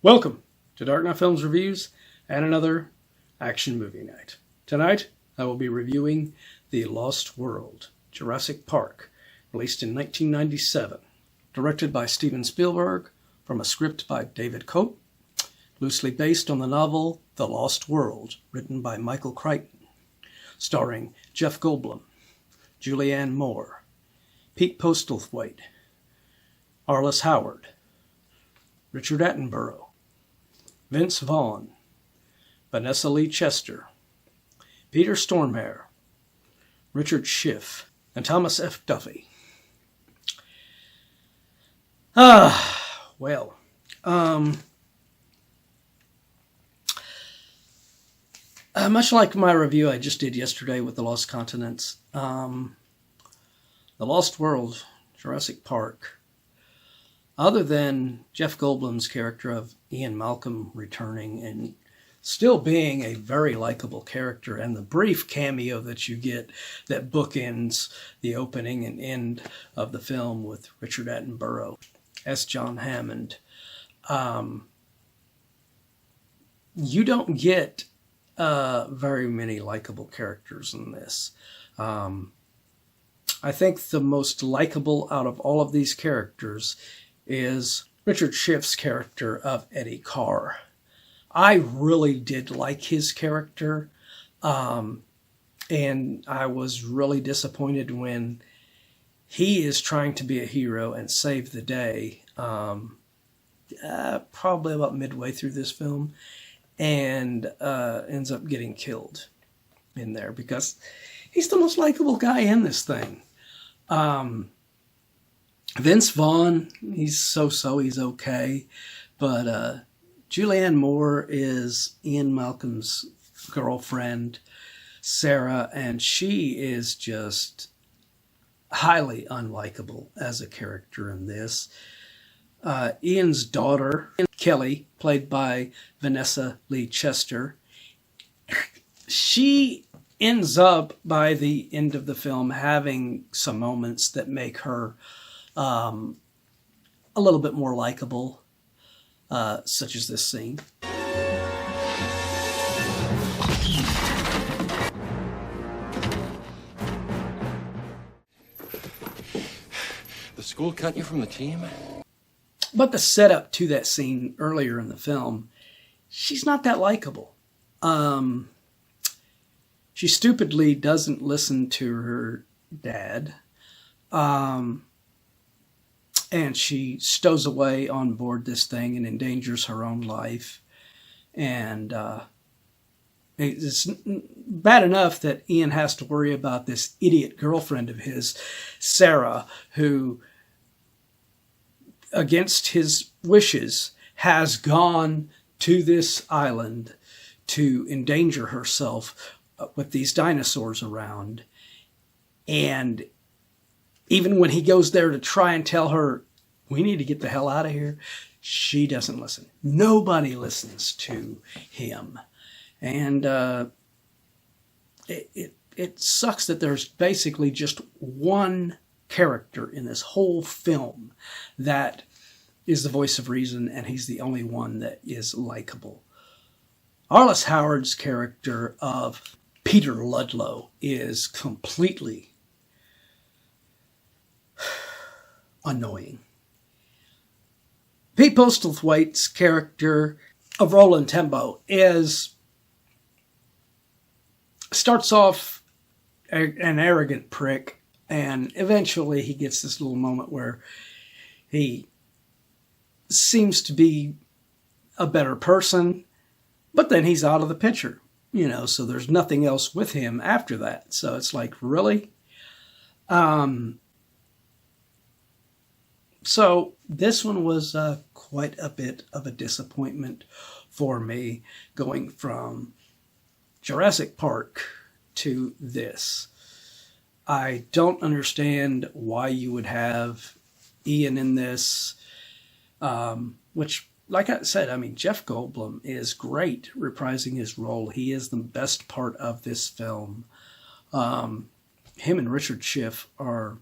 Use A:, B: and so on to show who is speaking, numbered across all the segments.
A: Welcome to Dark Knight Films Reviews and another action movie night. Tonight, I will be reviewing The Lost World, Jurassic Park, released in 1997. Directed by Steven Spielberg, from a script by David Cope, loosely based on the novel The Lost World, written by Michael Crichton, starring Jeff Goldblum, Julianne Moore, Pete Postlethwaite, Arliss Howard, Richard Attenborough, Vince Vaughn, Vanessa Lee Chester, Peter Stormare, Richard Schiff, and Thomas F. Duffy. Much like my review I just did yesterday with The Lost Continents, The Lost World, Jurassic Park, other than Jeff Goldblum's character of Ian Malcolm returning and still being a very likable character, and the brief cameo that you get that bookends the opening and end of the film with Richard Attenborough as John Hammond, you don't get very many likable characters in this. I think the most likable out of all of these characters is Richard Schiff's character of Eddie Carr. I really did like his character, and I was really disappointed when he is trying to be a hero and save the day, probably about midway through this film, and ends up getting killed in there because he's the most likable guy in this thing. Vince Vaughn, he's so-so, he's okay. But Julianne Moore is Ian Malcolm's girlfriend, Sarah, and she is just highly unlikable as a character in this. Ian's daughter, Kelly, played by Vanessa Lee Chester, she ends up, by the end of the film, having some moments that make her a little bit more likable, such as this scene.
B: The school cut you from the team?
A: But the setup to that scene earlier in the film, she's not that likable. She stupidly doesn't listen to her dad. And she stows away on board this thing and endangers her own life. And it's bad enough that Ian has to worry about this idiot girlfriend of his, Sarah, who, against his wishes, has gone to this island to endanger herself with these dinosaurs around. And even when he goes there to try and tell her, we need to get the hell out of here, she doesn't listen. Nobody listens to him. And it sucks that there's basically just one character in this whole film that is the voice of reason, and he's the only one that is likable. Arliss Howard's character of Peter Ludlow is completely annoying. Pete Postlethwaite's character of Roland Tembo starts off an arrogant prick, and eventually he gets this little moment where he seems to be a better person, but then he's out of the picture, so there's nothing else with him after that. So it's like, really? So this one was quite a bit of a disappointment for me, going from Jurassic Park to this. I don't understand why you would have Ian in this, which, like I said, Jeff Goldblum is great reprising his role. He is the best part of this film. Him and Richard Schiff are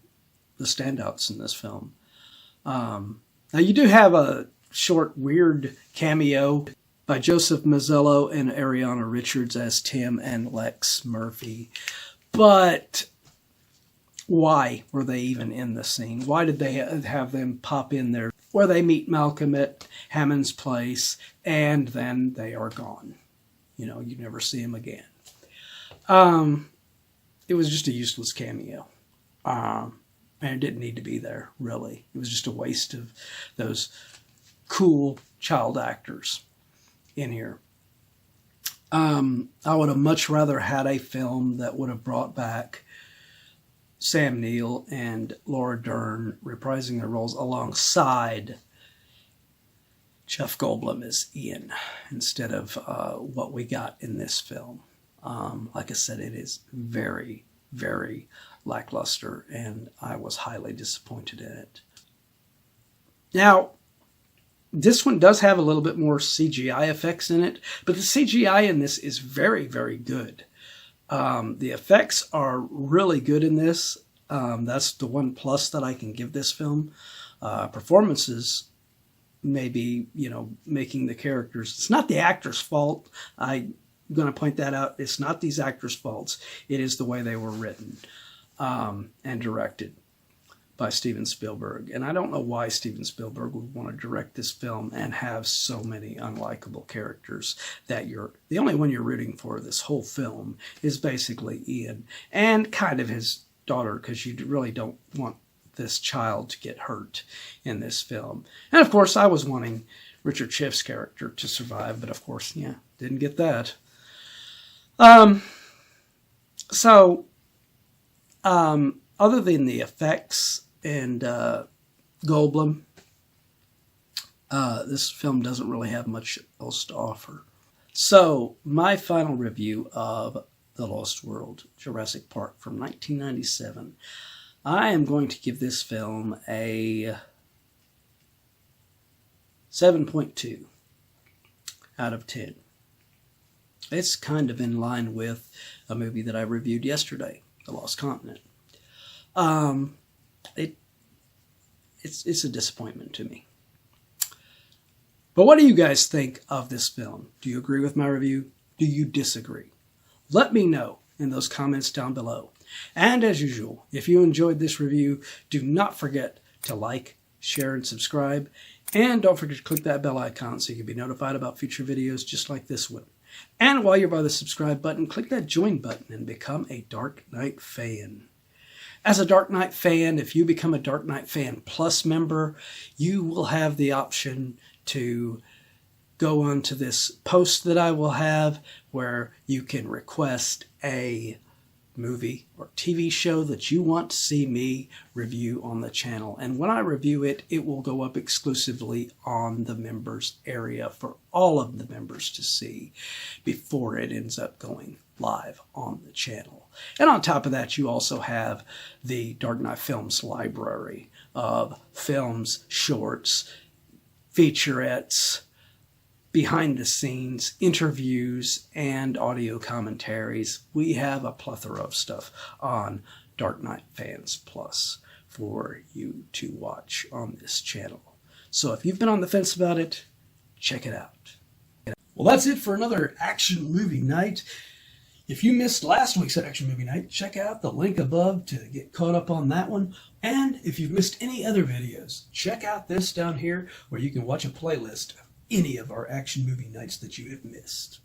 A: the standouts in this film. Now, you do have a short, weird cameo by Joseph Mazzello and Ariana Richards as Tim and Lex Murphy. But why were they even in the scene? Why did they have them pop in there where they meet Malcolm at Hammond's place and then they are gone? You know, you never see him again. It was just a useless cameo. And it didn't need to be there, really. It was just a waste of those cool child actors in here. I would have much rather had a film that would have brought back Sam Neill and Laura Dern reprising their roles alongside Jeff Goldblum as Ian, instead of what we got in this film. Like I said, it is very, very lackluster, and I was highly disappointed in it. Now, this one does have a little bit more CGI effects in it, but the CGI in this is very, very good. The effects are really good in this. That's the one plus that I can give this film. Performances, maybe, you know, making the characters. It's not the actors' fault. I'm going to point that out. It's not these actors' faults. It is the way they were written and directed by Steven Spielberg. And I don't know why Steven Spielberg would want to direct this film and have so many unlikable characters that the only one you're rooting for this whole film is basically Ian and kind of his daughter, because you really don't want this child to get hurt in this film. And of course, I was wanting Richard Schiff's character to survive, but of course, yeah, didn't get that. Other than the effects and Goldblum, this film doesn't really have much else to offer. So, my final review of The Lost World, Jurassic Park from 1997. I am going to give this film a 7.2 out of 10. It's kind of in line with a movie that I reviewed yesterday, The Lost Continent. It's a disappointment to me. But what do you guys think of this film? Do you agree with my review? Do you disagree? Let me know in those comments down below. And as usual, if you enjoyed this review, do not forget to like, share, and subscribe. And don't forget to click that bell icon so you can be notified about future videos just like this one. And while you're by the subscribe button, click that join button and become a Dark Knight fan. As a Dark Knight fan, if you become a Dark Knight Fan Plus member, you will have the option to go on to this post that I will have where you can request a movie or TV show that you want to see me review on the channel. And when I review it, it will go up exclusively on the members area for all of the members to see before it ends up going live on the channel. And on top of that, you also have the Dark Knight Films library of films, shorts, featurettes, behind the scenes, interviews, and audio commentaries. We have a plethora of stuff on Dark Knight Fans Plus for you to watch on this channel. So if you've been on the fence about it, check it out. Well, that's it for another action movie night. If you missed last week's action movie night, check out the link above to get caught up on that one. And if you've missed any other videos, check out this down here where you can watch a playlist of any of our action movie nights that you have missed.